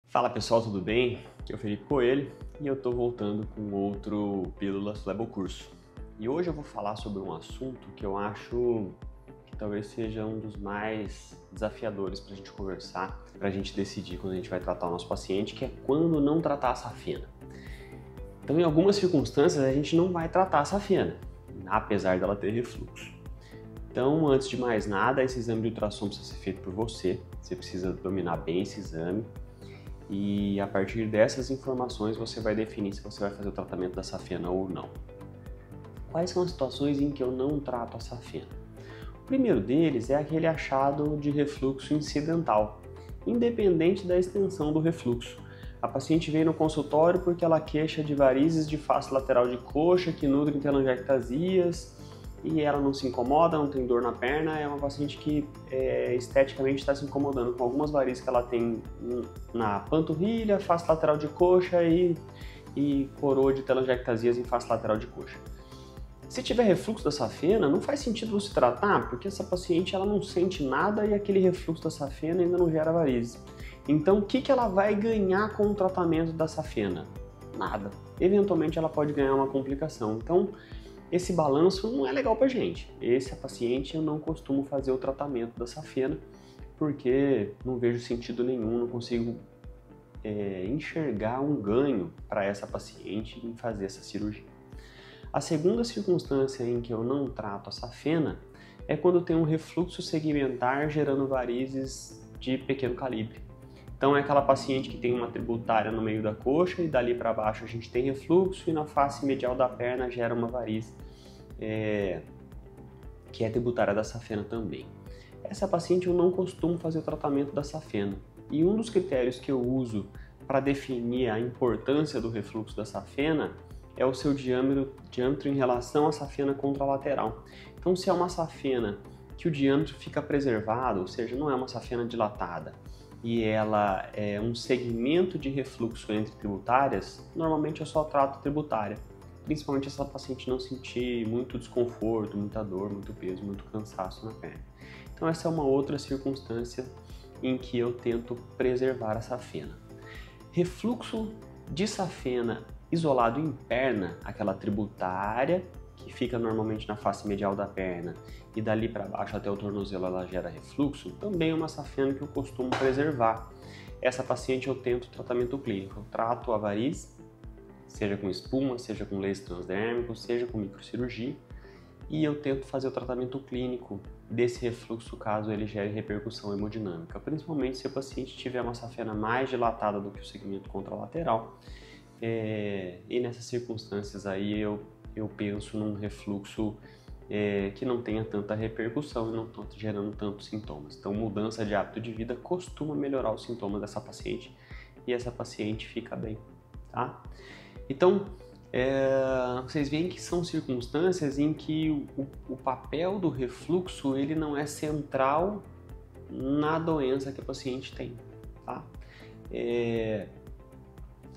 Fala pessoal, tudo bem? Aqui é o Felipe Coelho e eu tô voltando com outro Pílulas Flebo Curso. E hoje eu vou falar sobre um assunto que eu acho que talvez seja um dos mais desafiadores para a gente conversar, para a gente decidir quando a gente vai tratar o nosso paciente, que é quando não tratar a safena. Então, em algumas circunstâncias, a gente não vai tratar a safena, apesar dela ter refluxo. Então, antes de mais nada, esse exame de ultrassom precisa ser feito por você. Você precisa dominar bem esse exame. E a partir dessas informações você vai definir se você vai fazer o tratamento da safena ou não. Quais são as situações em que eu não trato a safena? O primeiro deles é aquele achado de refluxo incidental, independente da extensão do refluxo. A paciente veio no consultório porque ela queixa de varizes de face lateral de coxa que nutrem telangiectasias e ela não se incomoda, não tem dor na perna. É uma paciente que esteticamente está se incomodando com algumas varizes que ela tem na panturrilha, face lateral de coxa e coroa de telangiectasias em face lateral de coxa. Se tiver refluxo da safena, não faz sentido você tratar, porque essa paciente ela não sente nada e aquele refluxo da safena ainda não gera varizes. Então, o que ela vai ganhar com o tratamento da safena? Nada. Eventualmente, ela pode ganhar uma complicação. Então, esse balanço não é legal pra gente. Esse paciente eu não costumo fazer o tratamento da safena, porque não vejo sentido nenhum, não consigo enxergar um ganho para essa paciente em fazer essa cirurgia. A segunda circunstância em que eu não trato a safena é quando tem um refluxo segmentar gerando varizes de pequeno calibre. Então é aquela paciente que tem uma tributária no meio da coxa e dali para baixo a gente tem refluxo e na face medial da perna gera uma variz que é tributária da safena também. Essa paciente eu não costumo fazer o tratamento da safena e um dos critérios que eu uso para definir a importância do refluxo da safena é o seu diâmetro em relação à safena contralateral. Então, se é uma safena que o diâmetro fica preservado, ou seja, não é uma safena dilatada, e ela é um segmento de refluxo entre tributárias, normalmente eu só trato tributária, principalmente se essa paciente não sentir muito desconforto, muita dor, muito peso, muito cansaço na perna. Então, essa é uma outra circunstância em que eu tento preservar a safena. Refluxo de safena isolado em perna, aquela tributária que fica normalmente na face medial da perna e dali para baixo até o tornozelo ela gera refluxo, também é uma safena que eu costumo preservar. Essa paciente eu tento tratamento clínico, eu trato a variz, seja com espuma, seja com laser transdérmico, seja com microcirurgia, e eu tento fazer o tratamento clínico desse refluxo caso ele gere repercussão hemodinâmica, principalmente se o paciente tiver uma safena mais dilatada do que o segmento contralateral. E nessas circunstâncias aí eu penso num refluxo que não tenha tanta repercussão e não estou gerando tantos sintomas. Então, mudança de hábito de vida costuma melhorar os sintomas dessa paciente e essa paciente fica bem, tá? Então, vocês veem que são circunstâncias em que o papel do refluxo ele não é central na doença que a paciente tem, tá?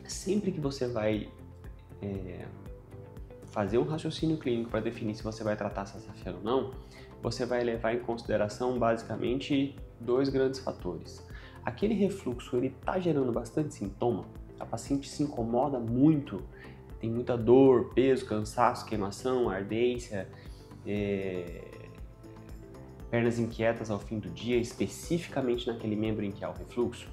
Sempre que você vai fazer um raciocínio clínico para definir se você vai tratar essa safena ou não, você vai levar em consideração basicamente dois grandes fatores. Aquele refluxo ele está gerando bastante sintoma, a paciente se incomoda muito, tem muita dor, peso, cansaço, queimação, ardência, pernas inquietas ao fim do dia, especificamente naquele membro em que há o refluxo.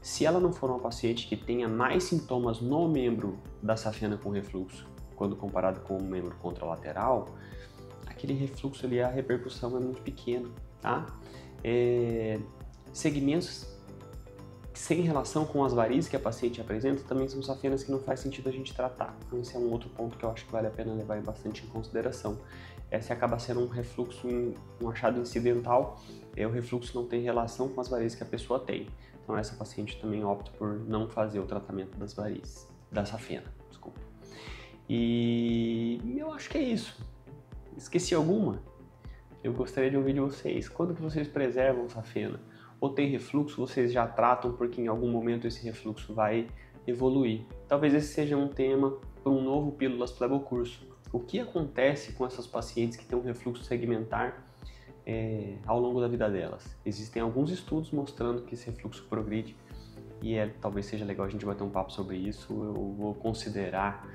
Se ela não for uma paciente que tenha mais sintomas no membro da safena com refluxo, quando comparado com o membro contralateral, aquele refluxo ali, a repercussão é muito pequena, tá? Segmentos sem relação com as varizes que a paciente apresenta também são safenas que não faz sentido a gente tratar. Então esse é um outro ponto que eu acho que vale a pena levar bastante em consideração. Se acaba sendo um refluxo, um achado incidental, o refluxo não tem relação com as varizes que a pessoa tem. Então essa paciente também opta por não fazer o tratamento das varizes, da safena, desculpa. E eu acho que é isso. Esqueci alguma? Eu gostaria de ouvir de vocês. Quando que vocês preservam safena? Ou tem refluxo, vocês já tratam porque em algum momento esse refluxo vai evoluir? Talvez esse seja um tema para um novo Pílulas Flebo Curso. O que acontece com essas pacientes que têm um refluxo segmentar ao longo da vida delas? Existem alguns estudos mostrando que esse refluxo progride e talvez seja legal a gente bater um papo sobre isso. Eu vou considerar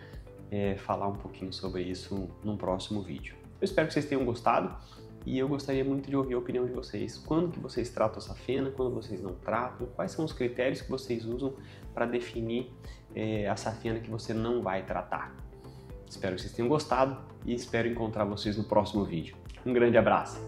falar um pouquinho sobre isso num próximo vídeo. Eu espero que vocês tenham gostado e eu gostaria muito de ouvir a opinião de vocês. Quando que vocês tratam a safena, quando vocês não tratam, quais são os critérios que vocês usam para definir a safena que você não vai tratar. Espero que vocês tenham gostado e espero encontrar vocês no próximo vídeo. Um grande abraço!